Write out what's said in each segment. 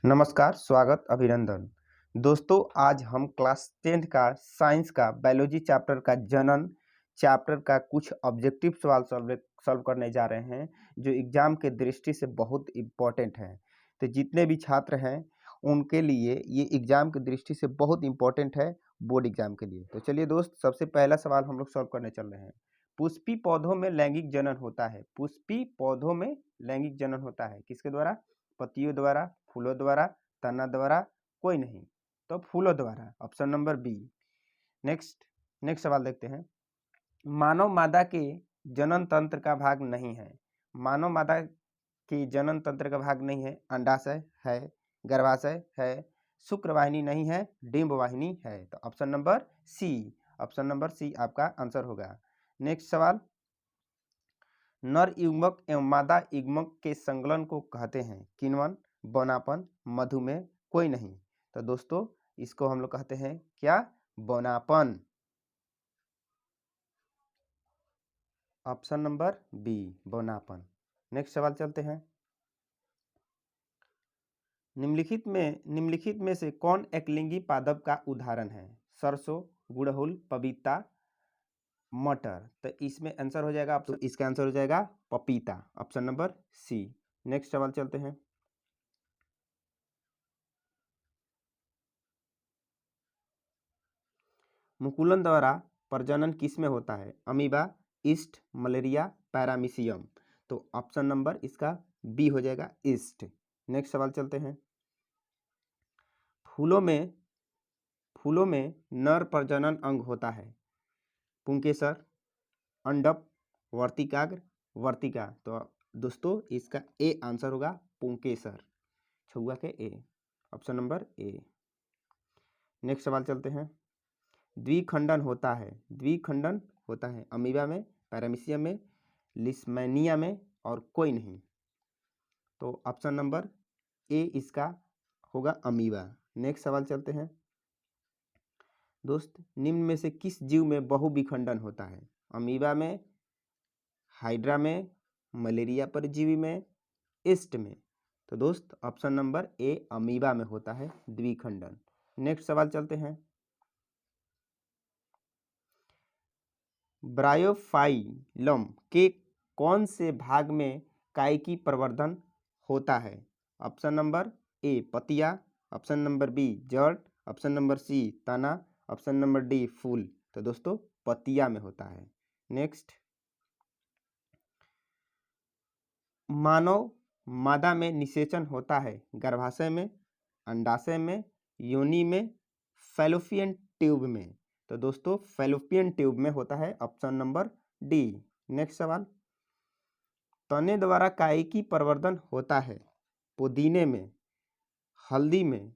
नमस्कार, स्वागत, अभिनंदन। दोस्तों, आज हम क्लास 10th का साइंस का बायोलॉजी चैप्टर का जनन चैप्टर का कुछ ऑब्जेक्टिव सवाल सॉल्व करने जा रहे हैं, जो एग्जाम के दृष्टि से बहुत इम्पोर्टेंट हैं। तो जितने भी छात्र हैं, उनके लिए ये एग्जाम की दृष्टि से बहुत इम्पोर्टेंट है, बोर्ड एग्जाम के लिए। तो चलिए दोस्त, सबसे पहला सवाल हम लोग सॉल्व करने चल रहे हैं। पुष्पी पौधों में लैंगिक जनन होता है। पुष्पी पौधों में लैंगिक जनन होता है किसके द्वारा? पत्तियों द्वारा, फूलों द्वारा, तना द्वारा, कोई नहीं, तो फूलों द्वारा, ऑप्शन नंबर बी। नेक्स्ट सवाल देखते हैं। मानव मादा के जनन तंत्र का भाग नहीं है। मानव मादा के जनन तंत्र का भाग नहीं है। अंडाशय है, गर्भाशय है, शुक्रवाहिनी नहीं है, डिंब वाहिनी है। तो ऑप्शन नंबर सी आपका आंसर होगा। नेक्स्ट सवाल। नर युग्मक एवं मादा युग्मक के संकलन को कहते हैं किण्वन, बौनापन, मधुमेह, कोई नहीं। तो दोस्तों, इसको हम लोग कहते हैं क्या? बौनापन। ऑप्शन नंबर बी, बौनापन। नेक्स्ट सवाल चलते हैं। निम्नलिखित में से कौन एकलिंगी पादप का उदाहरण है? सरसों, गुड़हल, पपीता, मटर। तो इसमें आंसर हो जाएगा, तो इसका आंसर हो जाएगा पपीता, ऑप्शन नंबर सी। नेक्स्ट सवाल चलते हैं। मुकुलन द्वारा प्रजनन किस में होता है? Amoeba, east, malaria, paramecium. तो ऑप्शन नंबर इसका बी हो जाएगा, ईस्ट। नेक्स्ट सवाल चलते हैं। फूलों में नर प्रजनन अंग होता है। पुंकेसर, अंडप, वर्तिकाग्र, वर्तिका। तो दोस्तों, इसका ए आंसर होगा पुंकेसर, छुआ के ए, ऑप्शन नंबर ए। नेक्स्ट सवाल चलते हैं। द्विखंडन होता है अमीबा में, पैरामीशियम में, लिस्मैनिया में, और कोई नहीं। तो ऑप्शन नंबर ए इसका होगा अमीबा। नेक्स्ट सवाल चलते हैं। दोस्त, निम्न में से किस जीव में बहुविखंडन होता है? अमीबा में, हाइड्रा में, मलेरिया परजीवी में, ईस्ट में। तो दोस्त, ऑप्शन नंबर ए अमीबा में होता है द्विखंडन। नेक्स्ट सवाल चलते हैं। ब्रायोफाइलम के कौन से भाग में कायिकी प्रवर्धन होता है? ऑप्शन नंबर ए पतिया, ऑप्शन नंबर बी जड़, ऑप्शन नंबर सी तना, ऑप्शन नंबर डी फूल। तो दोस्तों, पतिया में होता है। नेक्स्ट। मानव मादा में निषेचन होता है गर्भाशय में, अंडाशय में, योनि में, फैलोपियन ट्यूब में। तो दोस्तों, फैलोपियन ट्यूब में होता है, ऑप्शन नंबर डी। नेक्स्ट सवाल। तने द्वारा कायिकी प्रवर्धन होता है पुदीने में, हल्दी में,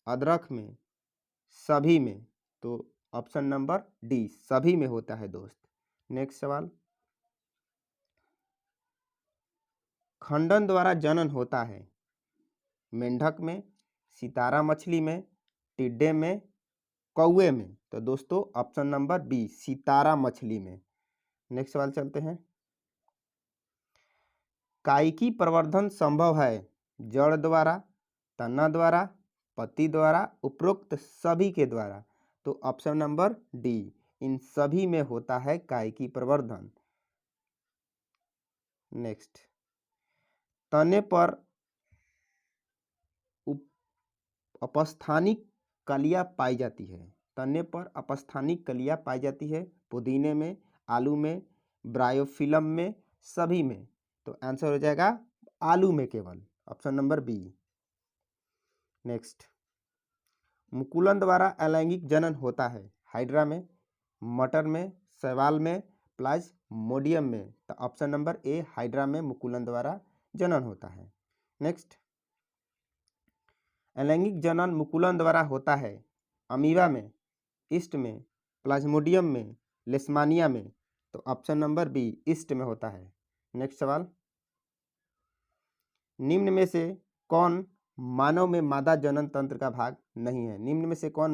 अदरक में, सभी में। तो ऑप्शन नंबर डी, सभी में होता है दोस्त। नेक्स्ट सवाल। खंडन द्वारा जनन होता है मेंढक में, सितारा मछली में, टिड्डे में, कौवे में। तो दोस्तों, ऑप्शन नंबर बी, सितारा मछली में। नेक्स्ट सवाल चलते हैं। कायिकी प्रवर्धन संभव है जड़ द्वारा, तना द्वारा, पत्ती द्वारा, उपरोक्त सभी के द्वारा। तो ऑप्शन नंबर डी, इन सभी में होता है कायिकी प्रवर्धन। नेक्स्ट। तने पर अपस्थानिक कलियां पाई जाती है। तने पर अपस्थानिक कलियां पाई जाती है पुदीने में, आलू में, ब्रायोफिलम में, सभी में। तो आंसर हो जाएगा आलू में केवल, ऑप्शन नंबर बी। नेक्स्ट। मुकुलन द्वारा अलैंगिक जनन होता है हाइड्रा में, मटर में, शैवाल में, प्लाज्मोडियम में। तो ऑप्शन नंबर ए, हाइड्रा में मुकुलन द्वारा जनन होता है। नेक्स्ट। अलैंगिक जनन मुकुलन द्वारा होता है अमीबा में, ईस्ट में, प्लाज्मोडियम में, लेशमानिया में। तो ऑप्शन नंबर बी, ईस्ट में होता है। नेक्स्ट सवाल। निम्न में से कौन मानव में मादा जनन तंत्र का भाग नहीं है? निम्न में से कौन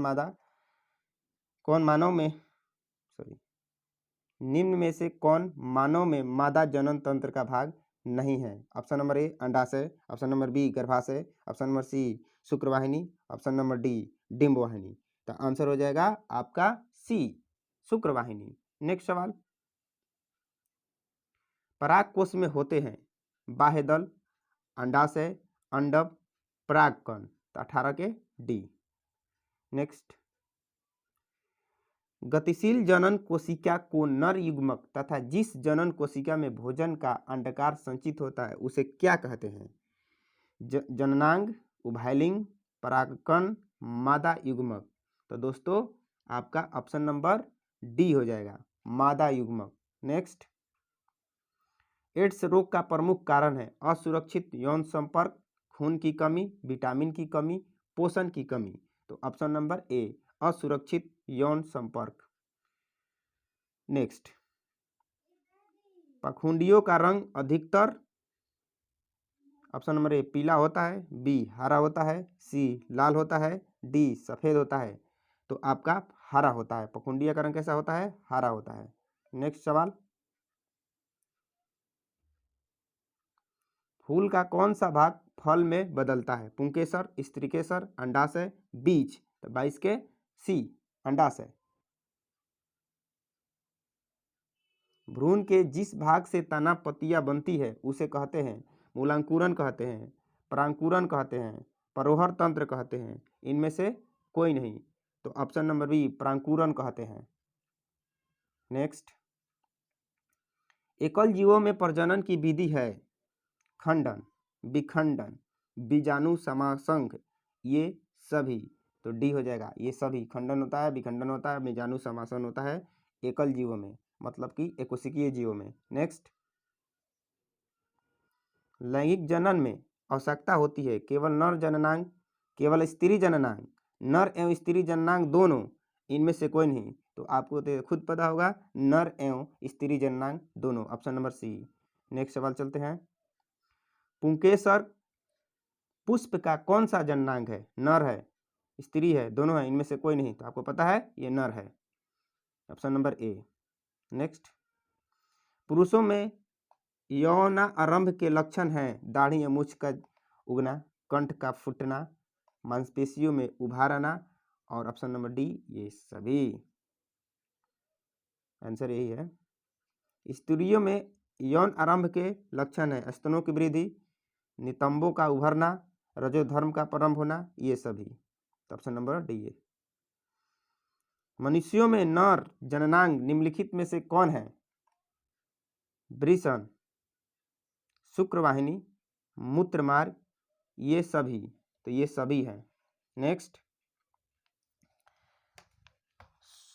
मानव में मादा जनन तंत्र का भाग नहीं है। ऑप्शन नंबर ए अंडाशय, ऑप्शन नंबर बी गर्भाशय, ऑप्शन नंबर सी शुक्रवाहिनी, ऑप्शन नंबर डी डिंबवाहिनी। तो आंसर हो जाएगा आपका सी शुक्रवाहिनी। नेक्स्ट सवाल, परागकोश में होते हैं बाह्य दल, अंडाशय, अंडक, परागकण। तो 18 के डी। नेक्स्ट, गतिशील जनन कोशिका को नर युग्मक तथा जिस जनन कोशिका में भोजन का अंडाकार संचित होता है उसे क्या कहते हैं? जननांग, उभयलिंग, परागकण, मादा युग्मक। तो दोस्तों आपका ऑप्शन नंबर डी हो जाएगा, मादा युग्मक। नेक्स्ट, एड्स रोग का प्रमुख कारण है असुरक्षित यौन संपर्क, खून की कमी, विटामिन की कमी, पोषण की कमी। तो ऑप्शन नंबर ए असुरक्षित यौन संपर्क। नेक्स्ट, पखुंडियों का रंग अधिकतर ऑप्शन नंबर ए पीला होता है, बी हरा होता है, सी लाल होता है, डी सफेद होता है। तो आपका हरा होता है। पखुंडिया का रंग कैसा होता है? हरा होता है। नेक्स्ट सवाल, फूल का कौन सा भाग फल में बदलता है? पुंकेसर, स्त्रीकेसर, अंडाशय, बीज। तो 22 के सी अंडाशय। भ्रूण के जिस भाग से तना पत्तियां बनती है उसे कहते हैं मूलांकुरन कहते हैं, परांकुरन कहते हैं, परोहर तंत्र कहते हैं। इनमें से कोई नहीं। तो ऑप्शन नंबर बी परांकुरन कहते हैं। नेक्स्ट, एकल जीवों में प्रजनन की विधि है खंडन, विखंडन, बीजाणु समासंग, ये सभी। तो डी हो जाएगा, ये सभी। खंडन होता है, विखंडन होता है, बीजाणु समासन होता है एकल जीवों में, मतलब कि एकोशिकीय जीवों में। नेक्स्ट, लैंगिक जनन में आवश्यकता होती है केवल नर जननांग, केवल स्त्री जननांग, नर एवं स्त्री जननांग दोनों, इनमें से कोई नहीं। तो आपको तो खुद पता होगा, नर एवं स्त्री जननांग दोनों, ऑप्शन नंबर सी। नेक्स्ट सवाल चलते हैं, पुंकेसर पुष्प का कौन सा जननांग है? नर है, स्त्री है, दोनों है, इनमें से कोई नहीं। तो आपको पता है ये नर है, ऑप्शन नंबर ए। नेक्स्ट, पुरुषों में यौना आरंभ के लक्षण हैं दाढ़ी या मूछ का उगना, कंठ का फूटना, मांसपेशियों में उभार आना, और ऑप्शन नंबर डी ये सभी। आंसर यही है। स्त्रियों में यौन आरंभ के लक्षण है स्तनों की वृद्धि, नितंबों का उभरना, रजोधर्म का प्रारंभ होना, ये सभी। तो ऑप्शन नंबर डी है। मनुष्यों में नर जननांग निम्नलिखित में से कौन है? वृषण, शुक्रवाहिनी, मूत्रमार्ग, ये सभी। तो ये सभी हैं। नेक्स्ट,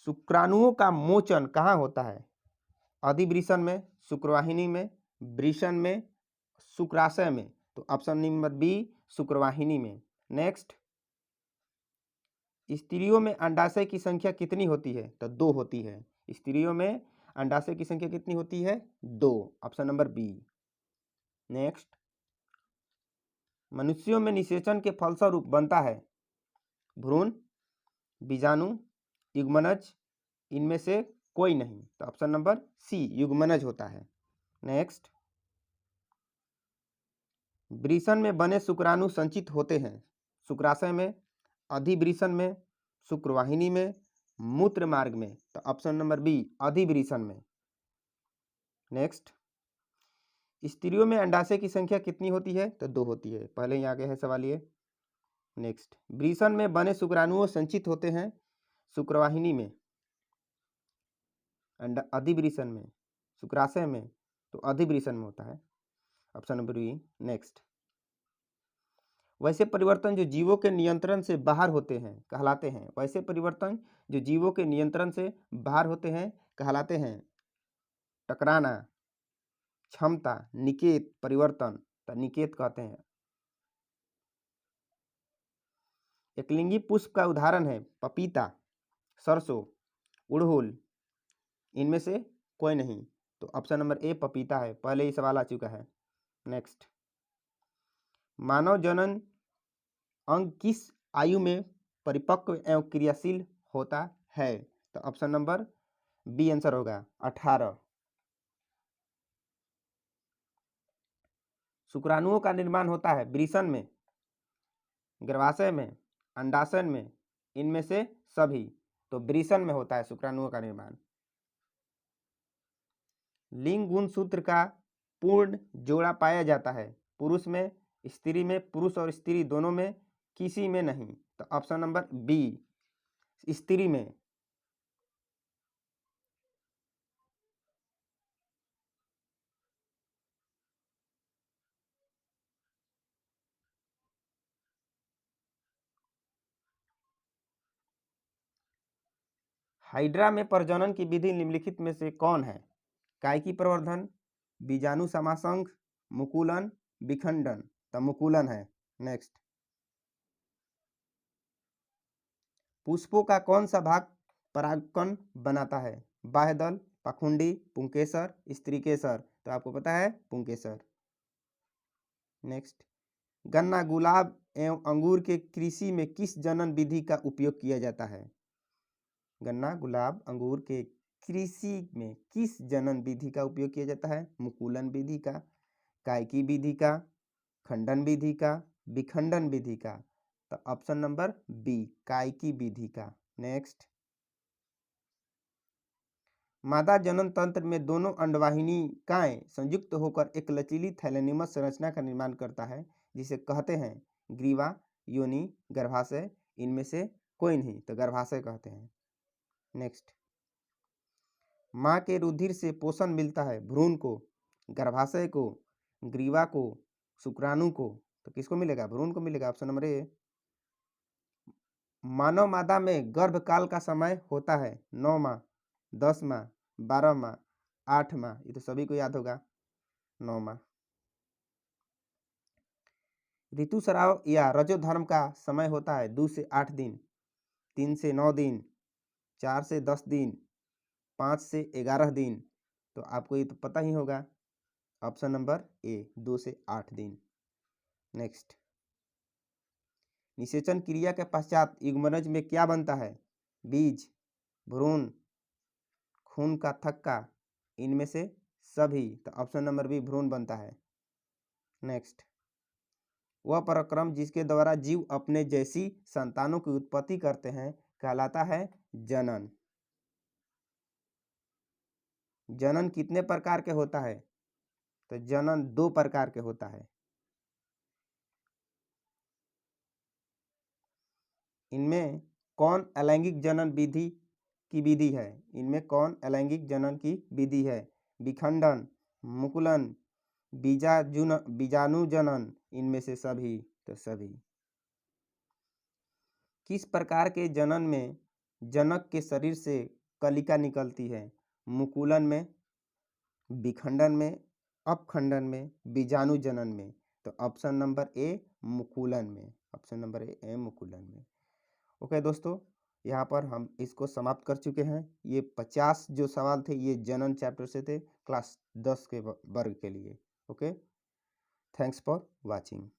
शुक्राणुओं का मोचन कहाँ होता है? अधिवृषण में, शुक्रवाहिनी में, वृषण में, शुक्राशय में। तो ऑप्शन नंबर बी शुक्रवाहिनी में। नेक्स्ट, स्त्रियों में अंडाशय की संख्या कितनी होती है? तो 2 होती है। स्त्रियों में अंडाशय की संख्या कितनी होती है? 2, ऑप्शन नंबर बी। नेक्स्ट, मनुष्यों में निषेचन के फलस्वरूप बनता है भ्रूण, बीजाणु, युग्मनज, इनमें से कोई नहीं। तो ऑप्शन नंबर सी युग्मनज होता है। नेक्स्ट, वृषण में बने शुक्राणु संचित होते हैं शुक्राशय में, अधिवृषण में, शुक्रवाहिनी में, मूत्र मार्ग में। तो ऑप्शन नंबर बी अधिवृषण में। नेक्स्ट, स्त्रियों में अंडाशय की संख्या कितनी होती है? तो 2 होती है। पहले ही आगे है सवाल ये। नेक्स्ट, वृषण में बने शुक्राणुओं संचित होते हैं शुक्रवाहिनी में, अधिवृषण में, शुक्राशय में। तो अधिवृषण में होता है, ऑप्शन नंबर बी। नेक्स्ट, वैसे परिवर्तन जो जीवों के नियंत्रण से बाहर होते हैं कहलाते हैं, वैसे परिवर्तन जो जीवों के नियंत्रण से बाहर होते हैं कहलाते हैं टकराना, क्षमता, निकेत परिवर्तन। तो निकेत कहते हैं। एकलिंगी पुष्प का उदाहरण है पपीता, सरसों, उड़हुल, इनमें से कोई नहीं। तो ऑप्शन नंबर ए पपीता है, पहले ही सवाल आ चुका है। नेक्स्ट, मानव जनन अंग किस आयु में परिपक्व एवं क्रियाशील होता है? तो ऑप्शन नंबर बी आंसर होगा 18। शुक्राणुओं का निर्माण होता है वृषण में, गर्भाशय में, अंडाशय में, इनमें से सभी। तो वृषण में होता है शुक्राणुओं का निर्माण। लिंग गुण सूत्र का पूर्ण जोड़ा पाया जाता है पुरुष में, स्त्री में, पुरुष और स्त्री दोनों में, किसी में नहीं। तो ऑप्शन नंबर बी, स्त्री में। हाइड्रा में प्रजनन की विधि निम्नलिखित में से कौन है? कायकी प्रवर्धन, बीजाणु समासंग, मुकुलन, विखंडन। तो मुकुलन है। नेक्स्ट, पुष्पों का कौन सा भाग परागकण बनाता है? बाह्यदल, पाखुंडी, पुंकेसर, स्त्रीकेसर। तो आपको पता है पुंकेसर। नेक्स्ट, गन्ना, गुलाब एवं अंगूर के कृषि में किस जनन विधि का उपयोग किया जाता है? गन्ना, गुलाब, अंगूर के कृषि में किस जनन विधि का उपयोग किया जाता है? मुकुलन विधि का, कायकी विधि का, खंडन विधि का, विखंडन विधि का। तो ऑप्शन नंबर बी, कायकी विधि का। नेक्स्ट, मादा जनन तंत्र में दोनों अंडवाहिनिकाएं संयुक्त होकर एक लचीली थैलेनिमस संरचना का निर्माण करता है जिसे कहते हैं ग्रीवा, योनि, गर्भाशय। इनमें से कोई नहीं, तो गर्भाशय कहते हैं। नेक्स्ट, माँ के रुधिर से पोषण मिलता है भ्रूण को, गर्भाशय को, ग्रीवा को, शुक्राणु को। तो किसको मिलेगा? भ्रूण को मिलेगा। ऑप्शन नंबर ए। मानव मादा में गर्भकाल का समय होता है 9 माह, 10 माह, 12 माह, 8 माह। ये तो सभी को याद होगा, 9 माह। ऋतुस्राव या रजोधर्म का समय होता है 2 से 8 दिन, 3 से 9 दिन, 4 से 10 दिन, 5 से 11 दिन। तो आपको ये तो पता ही होगा, ऑप्शन नंबर ए, 2 से 8 दिन। नेक्स्ट, निषेचन क्रिया के पश्चात युग्मनज में क्या बनता है? बीज, भ्रूण, खून का थक्का। इनमें से सभी। तो ऑप्शन नंबर बी, भ्रूण बनता है। नेक्स्ट, वह पराक्रम जिसके द्वारा जीव अपने जैसी संतानों की उत्पत्ति करते हैं कहलाता है जनन। जनन कितने प्रकार के होता है? तो जनन 2 प्रकार के होता है। इनमें कौन अलैंगिक जनन विधि की विधि है? इनमें कौन अलैंगिक जनन की विधि है? विखंडन, मुकुलन, बीजाणु जनन। इनमें से सभी। तो सभी। किस प्रकार के जनन में जनक के शरीर से कलिका निकलती है? मुकुलन में, विखंडन में, अपखंडन में, बीजाणु जनन में। तो ऑप्शन नंबर ए, मुकुलन में। ऑप्शन नंबर ए, मुकुलन में। ओके दोस्तों, यहाँ पर हम इसको समाप्त कर चुके हैं। ये 50 जो सवाल थे ये जनन चैप्टर से थे, क्लास 10 के वर्ग के लिए। Okay, thanks for watching.